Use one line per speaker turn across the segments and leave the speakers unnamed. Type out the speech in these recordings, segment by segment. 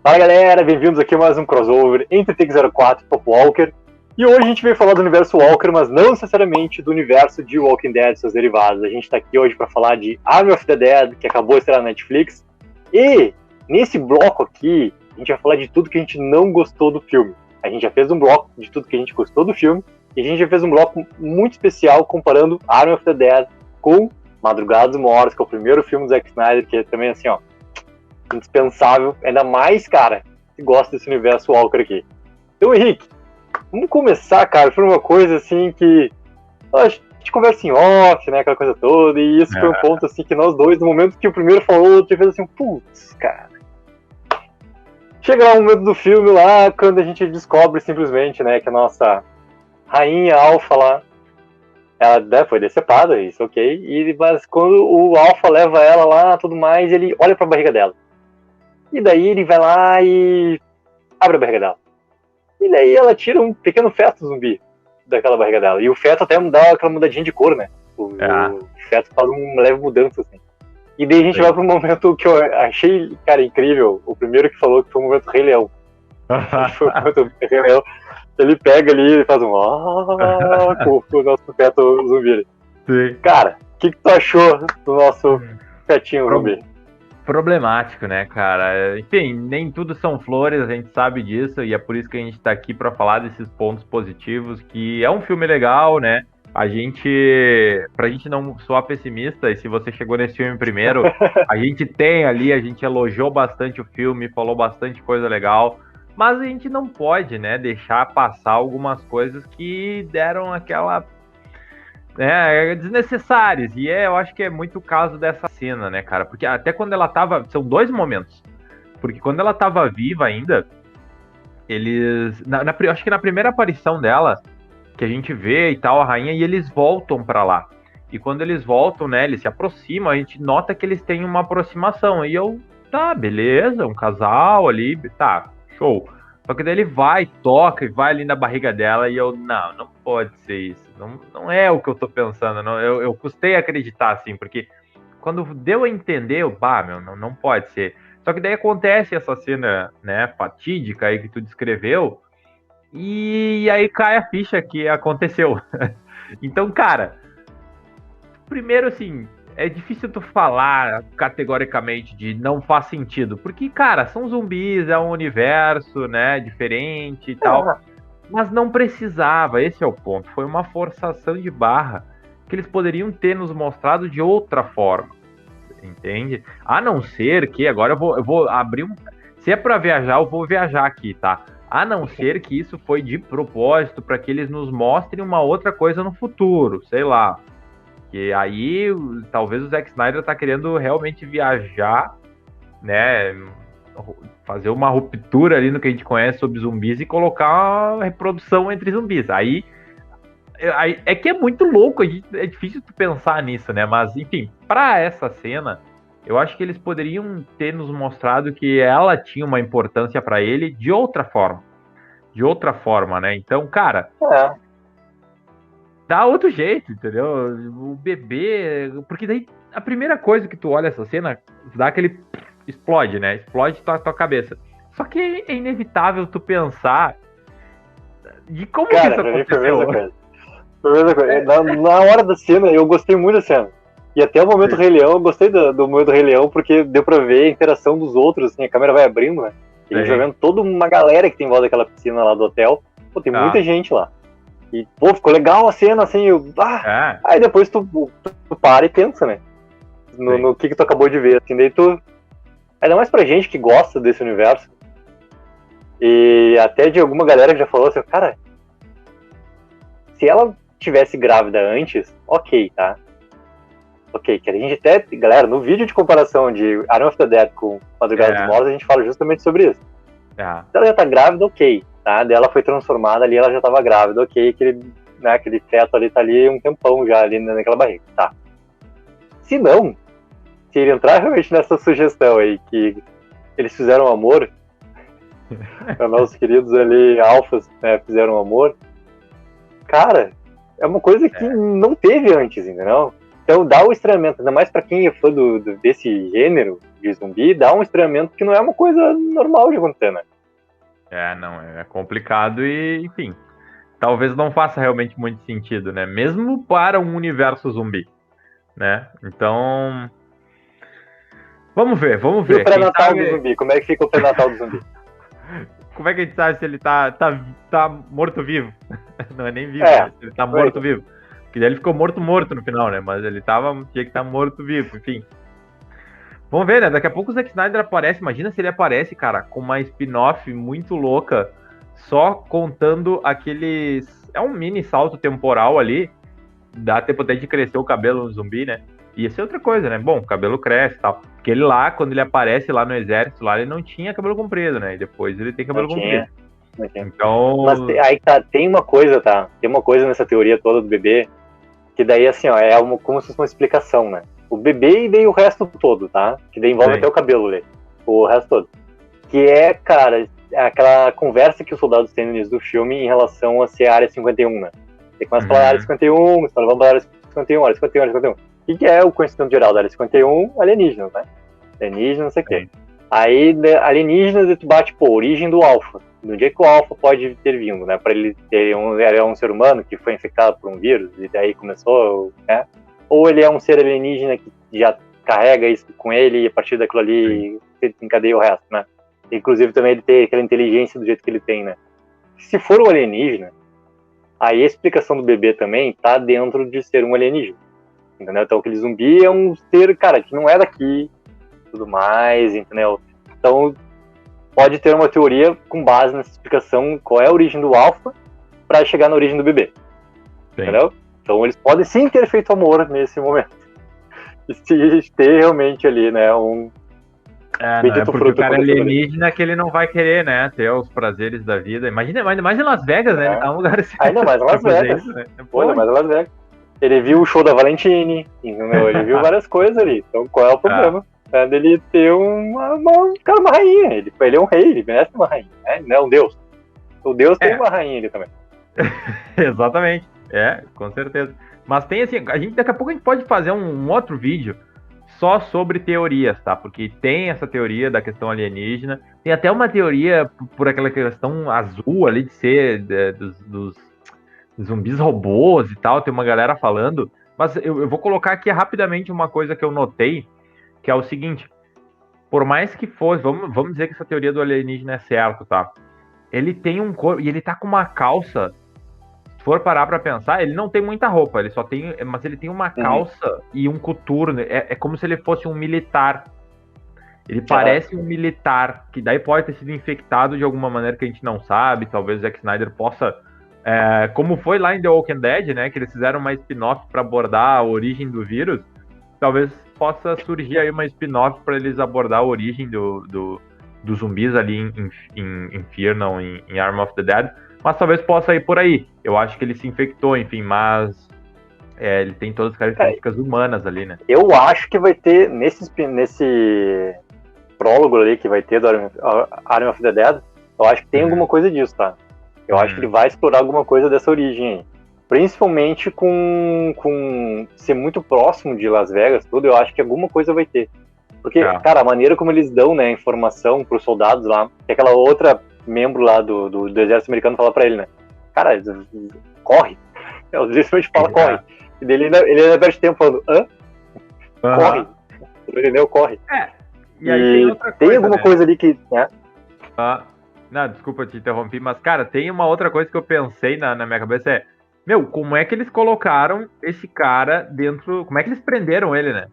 Fala galera, bem-vindos aqui a mais um crossover entre TIC04 e Pop Walker. E hoje a gente veio falar do universo Walker, mas não necessariamente do universo de Walking Dead e seus derivados. A gente tá aqui hoje para falar de Army of the Dead, que acabou de estrear na Netflix. E nesse bloco aqui, a gente vai falar de tudo que a gente não gostou do filme. A gente já fez um bloco de tudo que a gente gostou do filme, e a gente já fez um bloco muito especial comparando Army of the Dead com Madrugada dos Mortos, que é o primeiro filme do Zack Snyder, que é também assim, ó, indispensável, ainda mais, cara, que gosta desse universo Walker aqui. Então, Henrique, vamos começar, cara, por uma coisa assim que a gente conversa em off, né, aquela coisa toda, e isso foi um ponto assim que nós dois, no momento que o primeiro falou, o outro fez assim, putz, cara. Chega lá um momento do filme lá, quando a gente descobre simplesmente, né, que a nossa rainha Alpha lá, ela foi decepada, isso ok, mas quando o Alpha leva ela lá, tudo mais, ele olha pra barriga dela. E daí ele vai lá e abre a barriga dela. E daí ela tira um pequeno feto zumbi daquela barriga dela. E o feto até dá aquela mudadinha de cor, né? O feto faz uma leve mudança, assim. E daí a gente vai pro momento que eu achei, cara, incrível. O primeiro que falou que foi o momento Rei Leão. Foi o momento Rei Leão. Ele pega ali e faz um com o nosso feto zumbi. Sim. Cara, o que tu achou do nosso fetinho zumbi?
Problemático, né, cara? Enfim, nem tudo são flores, a gente sabe disso, e é por isso que a gente tá aqui pra falar desses pontos positivos, que é um filme legal, né? Pra gente não soar pessimista, e se você chegou nesse filme primeiro, a gente elogiou bastante o filme, falou bastante coisa legal, mas a gente não pode, né, deixar passar algumas coisas que deram aquela... desnecessárias, e eu acho que é muito o caso dessa cena, né, cara, porque até quando ela tava, são dois momentos, porque quando ela tava viva ainda, eles, acho que na primeira aparição dela, que a gente vê e tal, a rainha, e eles voltam pra lá, e quando eles voltam, né, eles se aproximam, a gente nota que eles têm uma aproximação, e tá, beleza, um casal ali, tá, show. Só que daí ele toca e vai ali na barriga dela e não pode ser isso. Não é o que eu tô pensando. Eu custei acreditar, assim, porque quando deu a entender, não pode ser. Só que daí acontece essa cena, né, fatídica aí que tu descreveu, e aí cai a ficha que aconteceu. Então, cara, primeiro, assim, é difícil tu falar categoricamente de não faz sentido, porque, cara, são zumbis, é um universo, né, diferente e tal, mas não precisava, esse é o ponto, foi uma forçação de barra que eles poderiam ter nos mostrado de outra forma, entende? A não ser que, agora eu vou abrir se é pra viajar, eu vou viajar aqui, tá? A não ser que isso foi de propósito para que eles nos mostrem uma outra coisa no futuro, sei lá. Que aí, talvez o Zack Snyder tá querendo realmente viajar, né, fazer uma ruptura ali no que a gente conhece sobre zumbis e colocar uma reprodução entre zumbis. Aí é que é muito louco, é difícil tu pensar nisso, né, mas enfim, pra essa cena, eu acho que eles poderiam ter nos mostrado que ela tinha uma importância pra ele de outra forma, né, então, cara... Dá outro jeito, entendeu? O bebê... Porque daí, a primeira coisa que tu olha essa cena, dá aquele... Explode, né? Explode tua cabeça. Só que é inevitável tu pensar de como que isso aconteceu.
Foi a mesma coisa. Na hora da cena, eu gostei muito da cena. E até o momento Rei Leão, eu gostei do momento Rei Leão, porque deu pra ver a interação dos outros, assim, a câmera vai abrindo, né? E a gente vai vendo toda uma galera que tem em volta daquela piscina lá do hotel. Pô, tem muita gente lá. E, pô, ficou legal a cena, assim, aí depois tu para e pensa, né, no que tu acabou de ver, assim, daí tu, ainda mais pra gente que gosta desse universo, e até de alguma galera que já falou assim, cara, se ela tivesse grávida antes, ok, tá, ok, que a gente até, galera, no vídeo de comparação de Army of the Dead com Madrugada dos Mortos, a gente fala justamente sobre isso, se ela já tá grávida, ok, tá? Daí ela foi transformada ali, ela já tava grávida, ok, aquele feto ali tá ali um tempão já ali naquela barriga, tá. Se não, se ele entrar realmente nessa sugestão aí, que eles fizeram amor, nossos queridos ali, alfas, né, fizeram amor, cara, é uma coisa que não teve antes, entendeu? Então dá um estranhamento, ainda mais pra quem é fã desse gênero de zumbi, dá um estranhamento que não é uma coisa normal de acontecer, né?
Não, é complicado e, enfim, talvez não faça realmente muito sentido, né? Mesmo para um universo zumbi, né? Então, vamos ver.
E o pré-natal do zumbi? Como é que fica o pré-natal do zumbi?
Como é que a gente sabe se ele tá morto-vivo? Não é nem vivo, né? Se ele tá morto-vivo. Porque daí ele ficou morto no final, né? Mas ele tinha que estar morto-vivo, enfim. Vamos ver, né? Daqui a pouco o Zack Snyder aparece. Imagina se ele aparece, cara, com uma spin-off muito louca, só contando aqueles... É um mini salto temporal ali. Dá tempo até de crescer o cabelo no zumbi, né? E isso é outra coisa, né? Bom, o cabelo cresce e tal. Porque ele lá, quando ele aparece lá no exército, lá ele não tinha cabelo comprido, né? E depois ele tem cabelo comprido. Então...
Mas aí tá, tem uma coisa, tá? Tem uma coisa nessa teoria toda do bebê, que daí, assim, ó, como se fosse uma explicação, né? O bebê e daí o resto todo, tá? Que daí envolve até o cabelo ali. O resto todo. Que é, cara, aquela conversa que os soldados têm no início do filme em relação a ser a Área 51, né? Você começa a falar Área 51, você fala, vamos para a Área 51, Área 51, Área 51. O que é o conhecimento geral da Área 51? Alienígenas, né? Alienígenas, não sei o quê. Aí, alienígenas, e tu bate, pô, origem do Alpha. Do dia que o Alpha pode ter vindo, né? Para ele ter um ser humano que foi infectado por um vírus e daí começou, né? Ou ele é um ser alienígena que já carrega isso com ele e a partir daquilo ali encadeia o resto, né? Inclusive também ele ter aquela inteligência do jeito que ele tem, né? Se for um alienígena, aí a explicação do bebê também tá dentro de ser um alienígena, entendeu? Então aquele zumbi é um ser, cara, que não é daqui, tudo mais, entendeu? Então pode ter uma teoria com base nessa explicação qual é a origem do Alpha para chegar na origem do bebê, entendeu? Então eles podem sim ter feito amor nesse momento. E se ter realmente ali, né, um...
não é porque o cara é alienígena que ele não vai querer, né, ter os prazeres da vida. Imagina, ainda mais em Las Vegas, né, ele tá num lugar assim.
Ainda mais em Las Vegas. Isso, né? Ainda mais em Las Vegas. Ele viu o show da Valentine, entendeu? Ele viu várias coisas ali. Então qual é o problema? É dele ter uma rainha. Ele é um rei, ele merece uma rainha, né? Não é um deus. O deus tem uma rainha ali também.
Exatamente. Com certeza. Mas tem assim, daqui a pouco a gente pode fazer um outro vídeo só sobre teorias, tá? Porque tem essa teoria da questão alienígena, tem até uma teoria por aquela questão azul ali de ser dos zumbis robôs e tal, tem uma galera falando, mas eu vou colocar aqui rapidamente uma coisa que eu notei, que é o seguinte, por mais que fosse, vamos dizer que essa teoria do alienígena é certa, tá? Ele tem um corpo, e ele tá com uma calça, se for parar pra pensar, ele não tem muita roupa, mas ele tem uma calça e um coturno, é como se ele fosse um militar. Ele parece um militar, que daí pode ter sido infectado de alguma maneira que a gente não sabe, talvez o Zack Snyder possa, como foi lá em The Walking Dead, né, que eles fizeram uma spin-off pra abordar a origem do vírus, talvez possa surgir aí uma spin-off pra eles abordar a origem dos zumbis ali em Fear, não, em Arm of the Dead, mas talvez possa ir por aí. Eu acho que ele se infectou, enfim, mas ele tem todas as características humanas ali, né?
Eu acho que vai ter, nesse prólogo ali que vai ter do Arm of the Dead, eu acho que tem alguma coisa disso, tá? Eu acho que ele vai explorar alguma coisa dessa origem aí. Principalmente com ser muito próximo de Las Vegas, tudo, eu acho que alguma coisa vai ter. Porque, cara, a maneira como eles dão, né, informação pros soldados lá, que aquela outra membro lá do exército americano fala pra ele, né? Cara, corre. O exército fala, corre. E daí ele ainda perde tempo falando, corre. Entendeu? Corre.
E aí tem outra coisa,
tem alguma coisa ali que... né?
Não, desculpa te interromper, mas, cara, tem uma outra coisa que eu pensei na minha cabeça, como é que eles colocaram esse cara dentro... Como é que eles prenderam ele, né?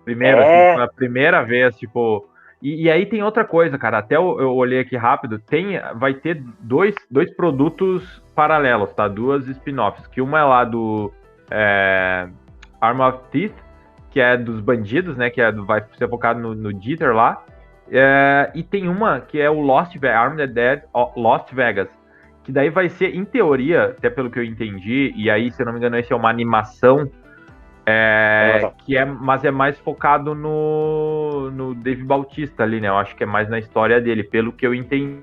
Primeiro, assim, pela primeira vez, tipo... E aí tem outra coisa, cara, até eu olhei aqui rápido, vai ter dois produtos paralelos, tá? Duas spin-offs, que uma é lá do Arm of Teeth, que é dos bandidos, né, que vai ser focado no Dieter lá, e tem uma que é o Armed Dead Lost Vegas, que daí vai ser, em teoria, até pelo que eu entendi, e aí, se eu não me engano, esse é uma animação, mas é mais focado no Dave Bautista ali, né? Eu acho que é mais na história dele, pelo que eu entendi.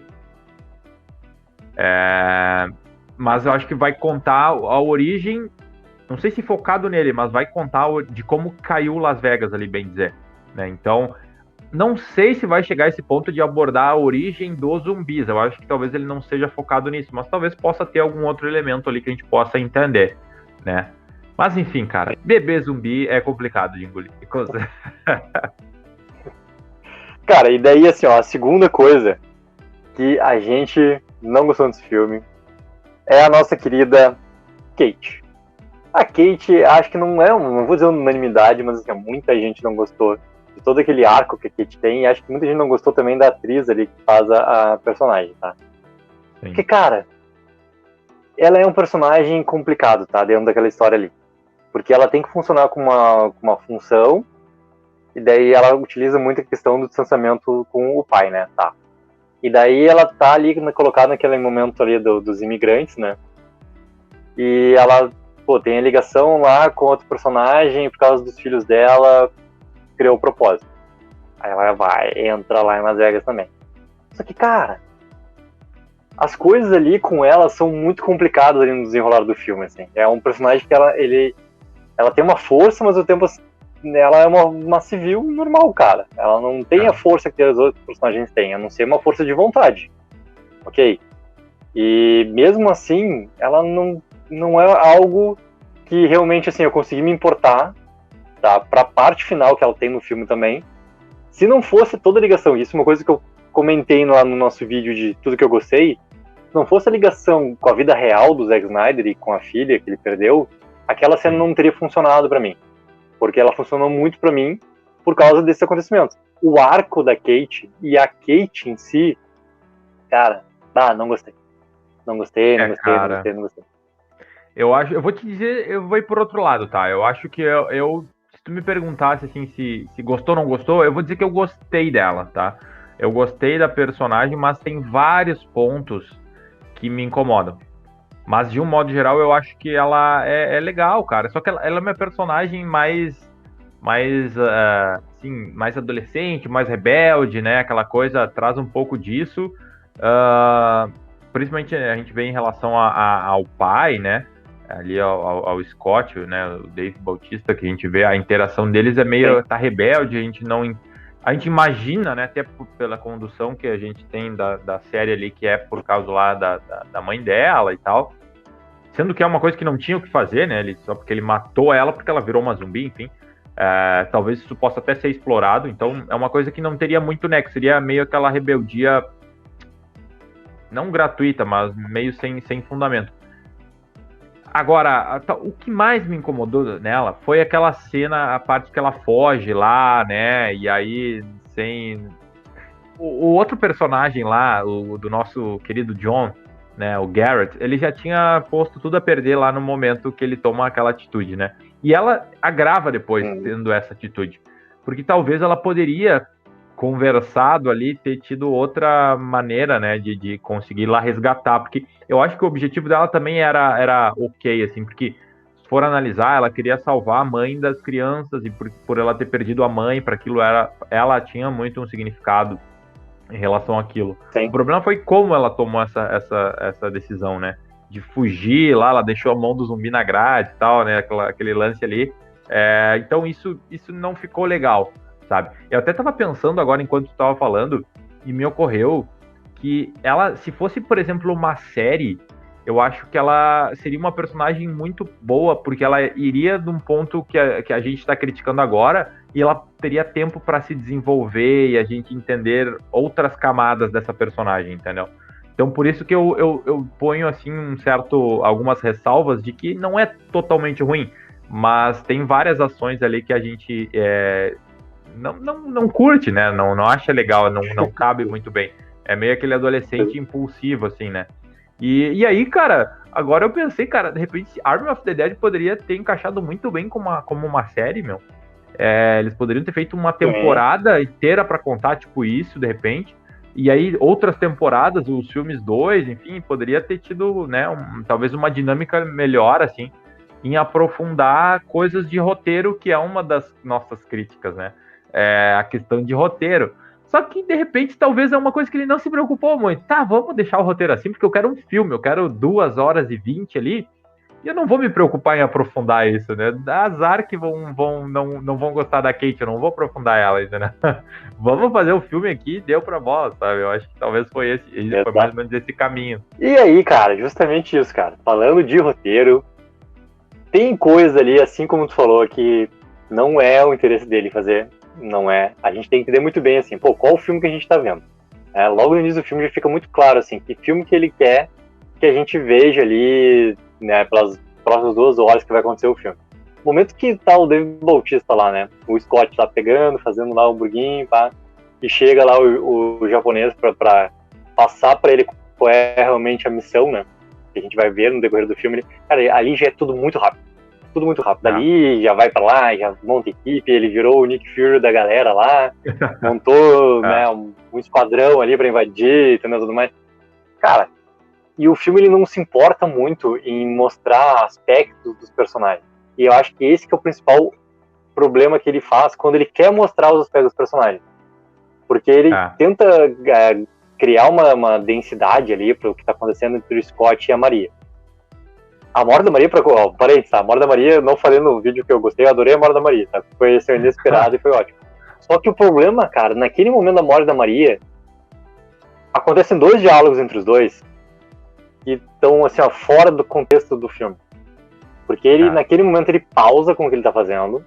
Mas eu acho que vai contar a origem não sei se focado nele, mas vai contar de como caiu Las Vegas ali, bem dizer, né? Então, não sei se vai chegar a esse ponto de abordar a origem dos zumbis. Eu acho que talvez ele não seja focado nisso, mas talvez possa ter algum outro elemento ali que a gente possa entender, né? Mas enfim, cara, bebê zumbi é complicado de engolir.
Cara, e daí, assim, ó, a segunda coisa que a gente não gostou desse filme é a nossa querida Kate. A Kate, acho que não vou dizer unanimidade, mas assim, muita gente não gostou de todo aquele arco que a Kate tem, e acho que muita gente não gostou também da atriz ali que faz a personagem, tá? Sim. Porque, cara, ela é um personagem complicado, tá? Dentro daquela história ali. Porque ela tem que funcionar com uma função, e daí ela utiliza muito a questão do distanciamento com o pai, né? Tá. E daí ela tá ali colocada naquele momento ali dos imigrantes, né? E ela, tem a ligação lá com outro personagem, por causa dos filhos dela, criou o propósito. Aí ela entra lá em Las Vegas também. Só que, cara, as coisas ali com ela são muito complicadas ali no desenrolar do filme, assim. É um personagem que ela tem uma força, mas ao tempo ela é uma civil normal, cara. Ela não tem a força que os outros personagens têm, a não ser uma força de vontade. Ok? E mesmo assim, ela não é algo que realmente, assim, eu consegui me importar, tá? Pra parte final que ela tem no filme também. Se não fosse toda a ligação, isso é uma coisa que eu comentei lá no nosso vídeo de tudo que eu gostei, se não fosse a ligação com a vida real do Zack Snyder e com a filha que ele perdeu, aquela cena não teria funcionado pra mim. Porque ela funcionou muito pra mim por causa desses acontecimentos. O arco da Kate e a Kate em si, cara, não gostei. Não gostei.
Eu vou te dizer, eu vou ir por outro lado, tá? Eu acho que se tu me perguntasse assim se gostou ou não gostou, eu vou dizer que eu gostei dela, tá? Eu gostei da personagem, mas tem vários pontos que me incomodam. Mas, de um modo geral, eu acho que ela é legal, cara. Só que ela é uma personagem mais adolescente, mais rebelde, né? Aquela coisa, traz um pouco disso. Principalmente a gente vê em relação ao pai, né? Ali ao Scott, né? O Dave Bautista, que a gente vê a interação deles é meio... Tá rebelde, a gente imagina, né, até pela condução que a gente tem da série ali, que é por causa lá da mãe dela e tal, sendo que é uma coisa que não tinha o que fazer, né, só porque ele matou ela, porque ela virou uma zumbi, enfim, talvez isso possa até ser explorado, então é uma coisa que não teria muito nexo, seria meio aquela rebeldia, não gratuita, mas meio sem fundamento. Agora, o que mais me incomodou nela foi aquela cena, a parte que ela foge lá, né? E aí, o outro personagem lá, do nosso querido John, né? O Garrett, ele já tinha posto tudo a perder lá no momento que ele toma aquela atitude, né? E ela agrava depois, tendo essa atitude. Porque talvez ela poderia conversado ali, ter tido outra maneira, né, de conseguir ir lá resgatar, porque eu acho que o objetivo dela também era ok, assim, porque se for analisar, ela queria salvar a mãe das crianças, e por ela ter perdido a mãe, para aquilo ela tinha muito um significado em relação àquilo. Sim. O problema foi como ela tomou essa decisão, né, de fugir lá, ela deixou a mão do zumbi na grade e tal, né, aquele lance ali, então isso não ficou legal, sabe? Eu até tava pensando agora, enquanto tu tava falando, e me ocorreu que ela, se fosse, por exemplo, uma série, eu acho que ela seria uma personagem muito boa, porque ela iria de um ponto que a gente tá criticando agora, e ela teria tempo para se desenvolver e a gente entender outras camadas dessa personagem, entendeu? Então, por isso que eu ponho, assim, algumas ressalvas de que não é totalmente ruim, mas tem várias ações ali que a gente não curte, né? Não acha legal, não cabe muito bem. É meio aquele adolescente impulsivo, assim, né? E aí, cara, agora eu pensei, cara, de repente Army of the Dead poderia ter encaixado muito bem como uma série, meu. Eles poderiam ter feito uma temporada inteira pra contar, tipo, isso, de repente. E aí, outras temporadas, os filmes 2, enfim, poderia ter tido, né, talvez uma dinâmica melhor, assim, em aprofundar coisas de roteiro, que é uma das nossas críticas, né? A questão de roteiro. Só que, de repente, talvez é uma coisa que ele não se preocupou muito. Tá, vamos deixar o roteiro assim, porque eu quero um filme, eu quero 2 horas e 20 ali, E eu não vou me preocupar em aprofundar isso, né? Dá azar que não vão gostar da Kate, eu não vou aprofundar ela, entendeu? Vamos fazer o filme aqui, deu pra bola, sabe? Eu acho que talvez foi mais ou menos esse caminho.
E aí, cara, justamente isso, cara. Falando de roteiro, tem coisa ali, assim como tu falou, que não é o interesse dele fazer, não é. A gente tem que entender muito bem, assim, qual o filme que a gente tá vendo? Logo no início do filme já fica muito claro, assim, que filme que ele quer que a gente veja ali, né, pelas próximas 2 horas que vai acontecer o filme. No momento que tá o David Bautista lá, né, o Scott tá pegando, fazendo lá o burguinho, pá, e chega lá o japonês pra passar pra ele qual é realmente a missão, né, que a gente vai ver no decorrer do filme. Cara, ali já é tudo muito rápido. Tudo muito rápido. Ali já vai pra lá, já monta equipe, ele virou o Nick Fury da galera lá, montou né, um esquadrão ali pra invadir, entendeu, tudo mais. Cara, e o filme ele não se importa muito em mostrar aspectos dos personagens. E eu acho que esse que é o principal problema que ele faz quando ele quer mostrar os aspectos dos personagens. Porque ele tenta criar uma densidade ali para o que está acontecendo entre o Scott e a Maria. A morte da Maria, a morte da Maria, eu não falei no vídeo que eu gostei, eu adorei a morte da Maria, tá? Foi assim, inesperado e foi ótimo. Só que o problema, cara, naquele momento da morte da Maria, acontecem 2 diálogos entre os dois que estão, assim, ó, fora do contexto do filme. Porque ele, naquele momento, ele pausa com o que ele tá fazendo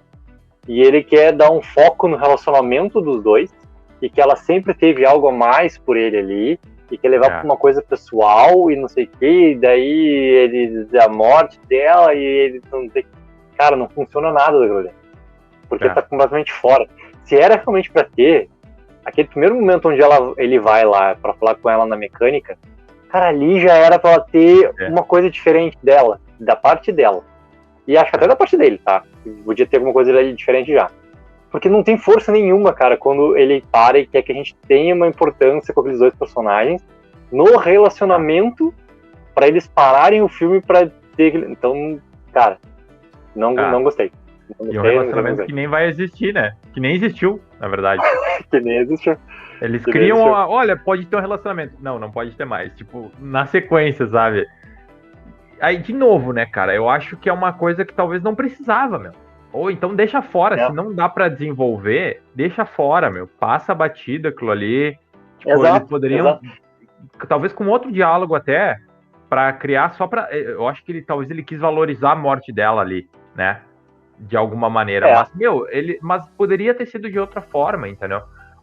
e ele quer dar um foco no relacionamento dos dois e que ela sempre teve algo a mais por ele ali e quer levar pra uma coisa pessoal e não sei o que, e daí a morte dela e ele não sei. Cara, não funciona nada daquilo ali. Porque tá completamente fora. Se era realmente pra ter aquele primeiro momento onde ele vai lá pra falar com ela na mecânica, cara, ali já era pra ela ter uma coisa diferente dela, da parte dela. E acho que até da parte dele, tá? Podia ter alguma coisa ali diferente já. Porque não tem força nenhuma, cara, quando ele para e quer que a gente tenha uma importância com aqueles 2 personagens no relacionamento pra eles pararem o filme pra ter... Então, cara, não gostei.
E um relacionamento que nem vai existir, né? Que nem existiu, na verdade.
Que nem existiu.
Eles criam, olha, pode ter um relacionamento. Não pode ter mais. Tipo, na sequência, sabe? Aí, de novo, né, cara? Eu acho que é uma coisa que talvez não precisava, meu. Ou então deixa fora. Se não dá pra desenvolver, deixa fora, meu. Passa a batida aquilo ali. Tipo, eles poderiam... Talvez com outro diálogo até, pra criar só pra... Eu acho que talvez ele quis valorizar a morte dela ali, né? De alguma maneira. Mas, mas poderia ter sido de outra forma, entendeu?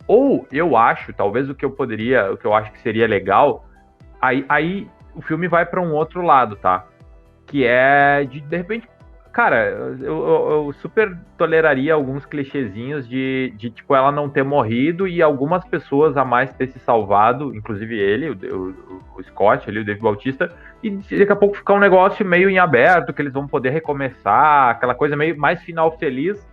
Ou eu acho, talvez o que eu acho que seria legal, aí o filme vai pra um outro lado, tá? Que é de repente, cara, eu super toleraria alguns clichêzinhos de tipo ela não ter morrido e algumas pessoas a mais ter se salvado, inclusive ele, o Scott ali, o Dave Bautista, e daqui a pouco ficar um negócio meio em aberto, que eles vão poder recomeçar, aquela coisa meio mais final feliz,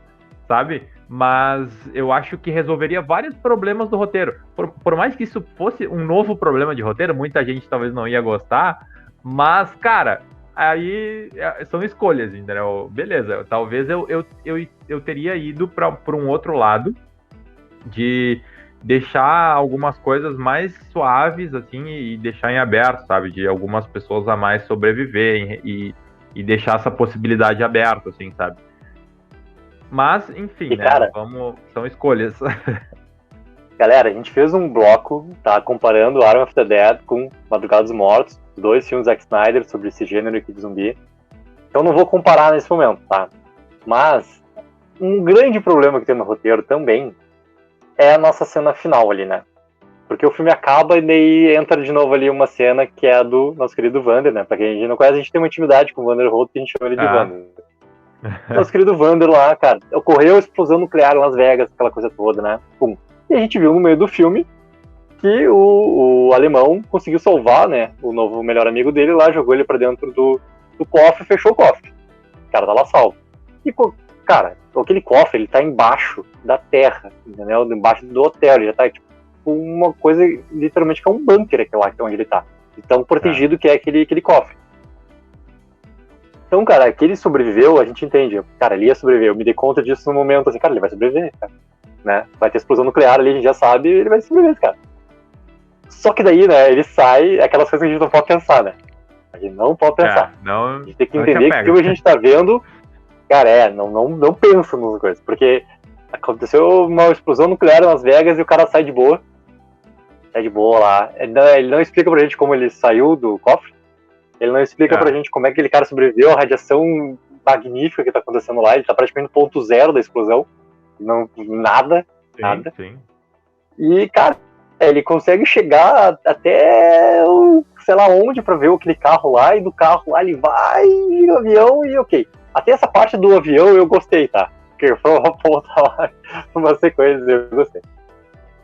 sabe? Mas eu acho que resolveria vários problemas do roteiro. Por mais que isso fosse um novo problema de roteiro, muita gente talvez não ia gostar, mas, cara, aí são escolhas, entendeu? Beleza, talvez eu teria ido para um outro lado de deixar algumas coisas mais suaves, assim, e deixar em aberto, sabe? De algumas pessoas a mais sobreviverem e deixar essa possibilidade aberta, assim, sabe? Mas, enfim, né? Cara, são escolhas.
Galera, a gente fez um bloco, tá? Comparando Arm of the Dead com Madrugada dos Mortos, 2 filmes Zack Snyder sobre esse gênero aqui de zumbi. Então não vou comparar nesse momento, tá? Mas um grande problema que tem no roteiro também é a nossa cena final ali, né? Porque o filme acaba e daí entra de novo ali uma cena que é a do nosso querido Vander, né? Pra quem a gente não conhece, a gente tem uma intimidade com o Vander Holt que a gente chama ele de Vander. Nosso querido Vander lá, cara, ocorreu a explosão nuclear em Las Vegas, aquela coisa toda, né? Pum. E a gente viu no meio do filme que o alemão conseguiu salvar, né, o novo melhor amigo dele lá, jogou ele pra dentro do cofre e fechou o cofre. O cara tá lá salvo. E, cara, aquele cofre, ele tá embaixo da terra, entendeu? Embaixo do hotel, ele já tá, tipo, uma coisa, literalmente, que é um bunker aquele lá, que é onde ele tá. Tão protegido que é aquele cofre. Então, cara, que ele sobreviveu, a gente entende. Cara, ele ia sobreviver. Eu me dei conta disso no momento, assim, cara, ele vai sobreviver, cara. Né? Vai ter explosão nuclear ali, a gente já sabe, ele vai sobreviver, cara. Só que daí, né, ele sai, aquelas coisas que a gente não pode pensar, né? A gente não pode pensar.
Não,
a gente tem que entender que o filme a gente tá vendo, cara, não pensa nas coisas, porque aconteceu uma explosão nuclear em Las Vegas e o cara sai de boa lá. Ele não explica pra gente como ele saiu do cofre, ele não explica pra gente como é que aquele cara sobreviveu à radiação magnífica que tá acontecendo lá, ele tá praticamente no ponto zero da explosão, nada.
Sim.
E, cara, ele consegue chegar até sei lá onde pra ver aquele carro lá, e do carro lá ele vai no avião e ok. Até essa parte do avião eu gostei, tá? Porque foi uma ponta lá, uma sequência, eu gostei.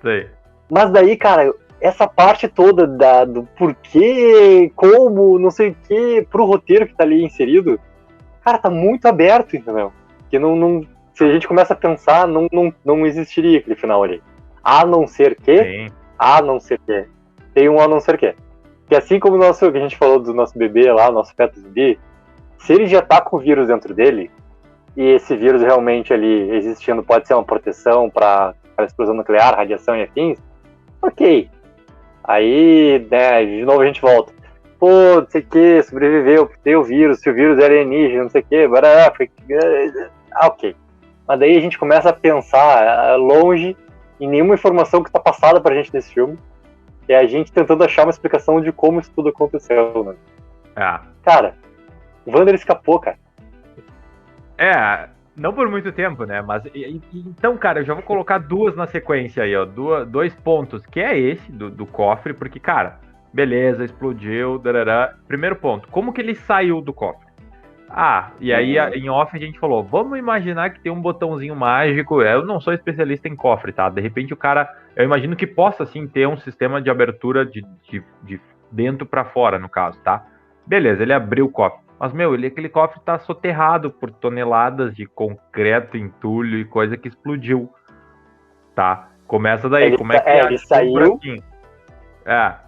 Sim.
Mas daí, cara, essa parte toda do porquê, como, não sei o que, pro roteiro que tá ali inserido, cara, tá muito aberto, entendeu? Que se a gente começa a pensar, não existiria aquele final ali. A não ser que, tem um a não ser que. Que assim como que a gente falou do nosso bebê lá, nosso feto zumbi, se ele já tá com o vírus dentro dele, e esse vírus realmente ali existindo pode ser uma proteção para explosão nuclear, radiação e afins, ok. Aí, né, de novo a gente volta. Pô, não sei o que, sobreviveu, tem o vírus, se o vírus é alienígena, não sei o que, ok. Mas daí a gente começa a pensar longe em nenhuma informação que tá passada pra gente nesse filme. É a gente tentando achar uma explicação de como isso tudo aconteceu, né? Cara, o Wander escapou, cara.
Não por muito tempo, né? Mas então, cara, eu já vou colocar duas na sequência aí, ó. Dois pontos, que é esse do cofre, porque, cara, beleza, explodiu, darará. Primeiro ponto, como que ele saiu do cofre? E aí em off a gente falou, vamos imaginar que tem um botãozinho mágico. Eu não sou especialista em cofre, tá? De repente o cara, eu imagino que possa sim ter um sistema de abertura de dentro pra fora, no caso, tá? Beleza, ele abriu o cofre. Mas, aquele cofre tá soterrado por toneladas de concreto, entulho e coisa que explodiu, tá? Começa daí, como é que
ele saiu
assim?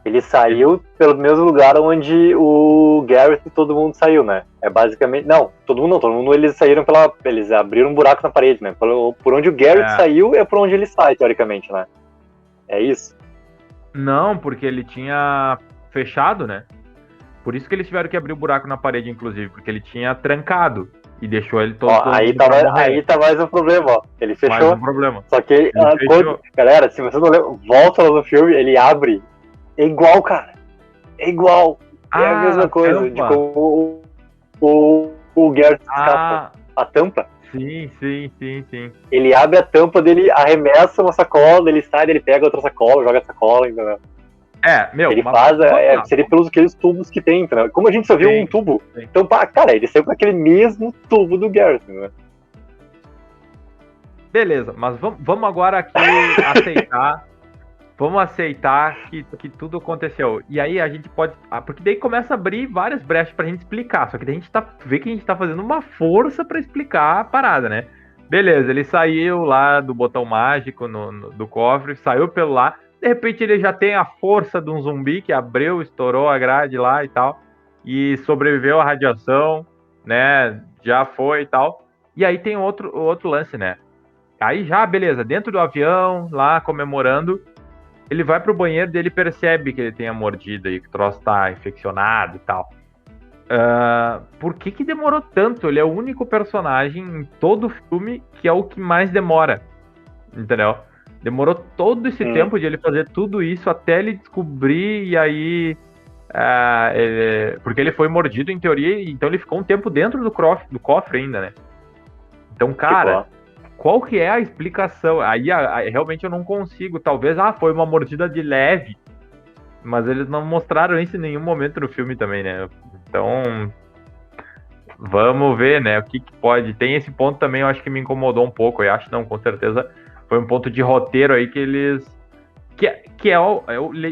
Ele saiu pelo mesmo lugar onde o Garrett e todo mundo saiu, né? É basicamente... Não, todo mundo eles saíram eles abriram um buraco na parede, né? Por onde o Garrett saiu é por onde ele sai, teoricamente, né? É isso?
Não, porque ele tinha fechado, né? Por isso que eles tiveram que abrir o buraco na parede, inclusive, porque ele tinha trancado e deixou ele todo...
Aí tá mais um problema, ó. Ele fechou.
Mais um problema.
Só que, galera, se você não lembra, volta lá no filme, ele abre. É igual, cara. É igual. É a mesma coisa. De como o Garrett escapa. A tampa.
Sim.
Ele abre a tampa dele, arremessa uma sacola, ele sai, ele pega outra sacola, joga a sacola, entendeu? Ele faz, seria pelos aqueles tubos que tem, entendeu? Como a gente só viu um tubo. Sim. Então, cara, ele saiu com aquele mesmo tubo do Garrett, né?
Beleza, mas vamos agora aqui aceitar. Vamos aceitar que tudo aconteceu. E aí a gente pode... Porque daí começa a abrir várias brechas pra gente explicar. Só que daí a gente vê que a gente tá fazendo uma força pra explicar a parada, né? Beleza, ele saiu lá do botão mágico do cofre, saiu pelo lá. De repente ele já tem a força de um zumbi que abriu, estourou a grade lá e tal. E sobreviveu à radiação, né? Já foi e tal. E aí tem outro lance, né? Aí já, beleza, dentro do avião, lá comemorando... Ele vai pro banheiro e ele percebe que ele tem a mordida e que o troço tá infeccionado e tal. Por que demorou tanto? Ele é o único personagem em todo o filme que é o que mais demora. Entendeu? Demorou todo esse tempo de ele fazer tudo isso até ele descobrir e aí... porque ele foi mordido em teoria, então ele ficou um tempo dentro do cofre ainda, né? Então, cara... Qual que é a explicação? Aí realmente eu não consigo. Talvez, foi uma mordida de leve. Mas eles não mostraram isso em nenhum momento no filme também, né? Então, vamos ver, né? O que pode... Tem esse ponto também, eu acho que me incomodou um pouco. Eu acho, não, com certeza, foi um ponto de roteiro aí que eles...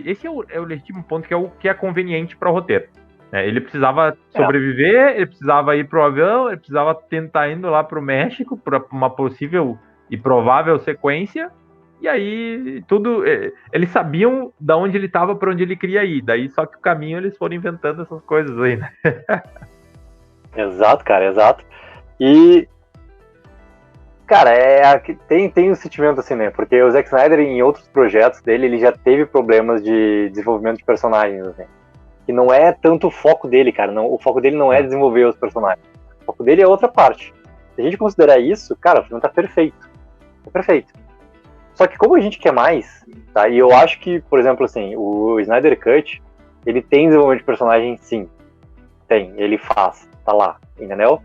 Esse é o legítimo ponto, que é o que é conveniente para o roteiro. Ele precisava sobreviver, ele precisava ir pro avião, ele precisava tentar indo lá pro México para uma possível e provável sequência. E aí tudo, eles sabiam da onde ele estava, para onde ele queria ir. Daí só que o caminho eles foram inventando essas coisas aí, né?
Exato, cara, exato. E cara, tem um sentimento assim, né? Porque o Zack Snyder em outros projetos dele, ele já teve problemas de desenvolvimento de personagens, assim. que não é tanto o foco dele, cara. Não, o foco dele não é desenvolver os personagens. O foco dele é outra parte. Se a gente considerar isso, cara, o filme tá perfeito. Tá perfeito. Só que como a gente quer mais, tá? E eu acho que, por exemplo, assim, o Snyder Cut, ele tem desenvolvimento de personagem, sim. Tem, ele faz, tá lá, entendeu?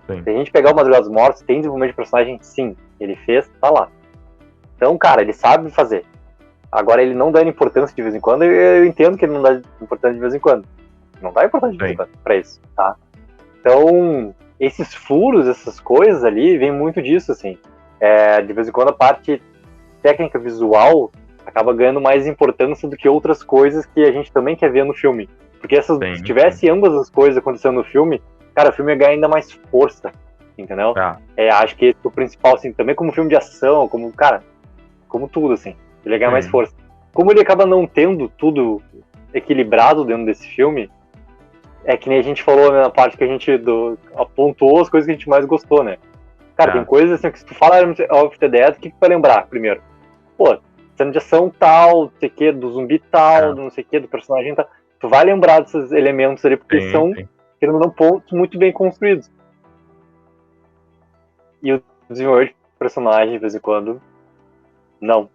Sim.
Se a gente pegar o Madrugada dos Mortos, tem desenvolvimento de personagem, sim. Ele fez, tá lá. Então, cara, ele sabe fazer. Agora, ele não dá importância de vez em quando, eu entendo que ele não dá importância de vez em quando. Não dá importância de vez em quando pra isso, tá? Então, esses furos, essas coisas ali, vem muito disso, assim. De vez em quando a parte técnica visual acaba ganhando mais importância do que outras coisas que a gente também quer ver no filme. Porque se tivesse ambas as coisas acontecendo no filme, cara, o filme ia ganhar ainda mais força, entendeu? Acho que esse é o principal, assim, também como filme de ação, como, cara, como tudo, assim, ele ia ganhar mais força. Como ele acaba não tendo tudo equilibrado dentro desse filme, é que nem a gente falou, né, na parte que a gente apontou as coisas que a gente mais gostou, né? Cara, tem coisas assim que se tu fala Army of the Dead, o que tu vai lembrar primeiro? Pô, cena de ação tal, não sei o que, do zumbi tal, do não sei o que, do personagem tal. Tu vai lembrar desses elementos ali, porque são, querendo ou não, pontos muito bem construídos. E o desenvolvimento de personagem, de vez em quando, não.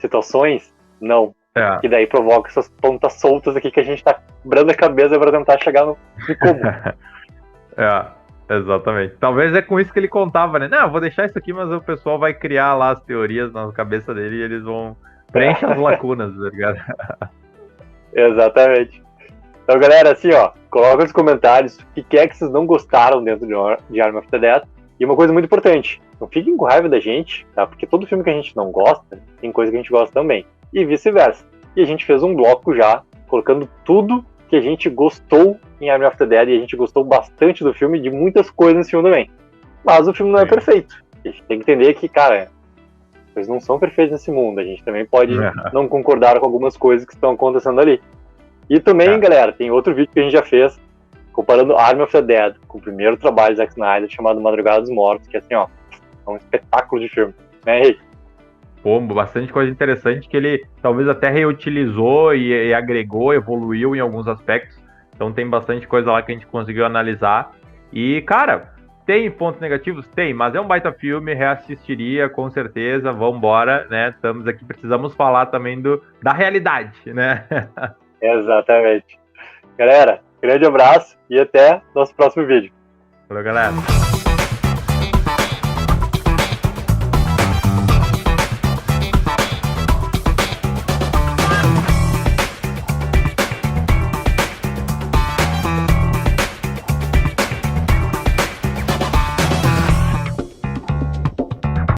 Situações, não. Que daí provoca essas pontas soltas aqui que a gente tá quebrando a cabeça pra tentar chegar no como.
Exatamente. Talvez é com isso que ele contava, né? Não, eu vou deixar isso aqui, mas o pessoal vai criar lá as teorias na cabeça dele e eles vão preencher as lacunas, tá ligado?
Exatamente. Então, galera, assim, ó, coloca nos comentários o que é que vocês não gostaram dentro de Army of the Dead. E uma coisa muito importante, não fiquem com raiva da gente, tá? Porque todo filme que a gente não gosta, tem coisa que a gente gosta também. E vice-versa. E a gente fez um bloco já, colocando tudo que a gente gostou em Army of the Dead, e a gente gostou bastante do filme, de muitas coisas nesse filme também. Mas o filme não é perfeito. A gente tem que entender que, cara, as coisas não são perfeitas nesse mundo. A gente também pode não concordar com algumas coisas que estão acontecendo ali. E também, galera, tem outro vídeo que a gente já fez, comparando Army of the Dead com o primeiro trabalho de Zack Snyder, chamado Madrugada dos Mortos, que é assim, ó, é um espetáculo de filme, né, Henrique?
Pô, bastante coisa interessante que ele talvez até reutilizou e agregou, evoluiu em alguns aspectos. Então tem bastante coisa lá que a gente conseguiu analisar. E, cara, tem pontos negativos? Tem, mas é um baita filme, reassistiria com certeza, vambora, né? Estamos aqui, precisamos falar também da realidade, né?
Exatamente. Galera, grande abraço e até nosso próximo vídeo.
Valeu, galera.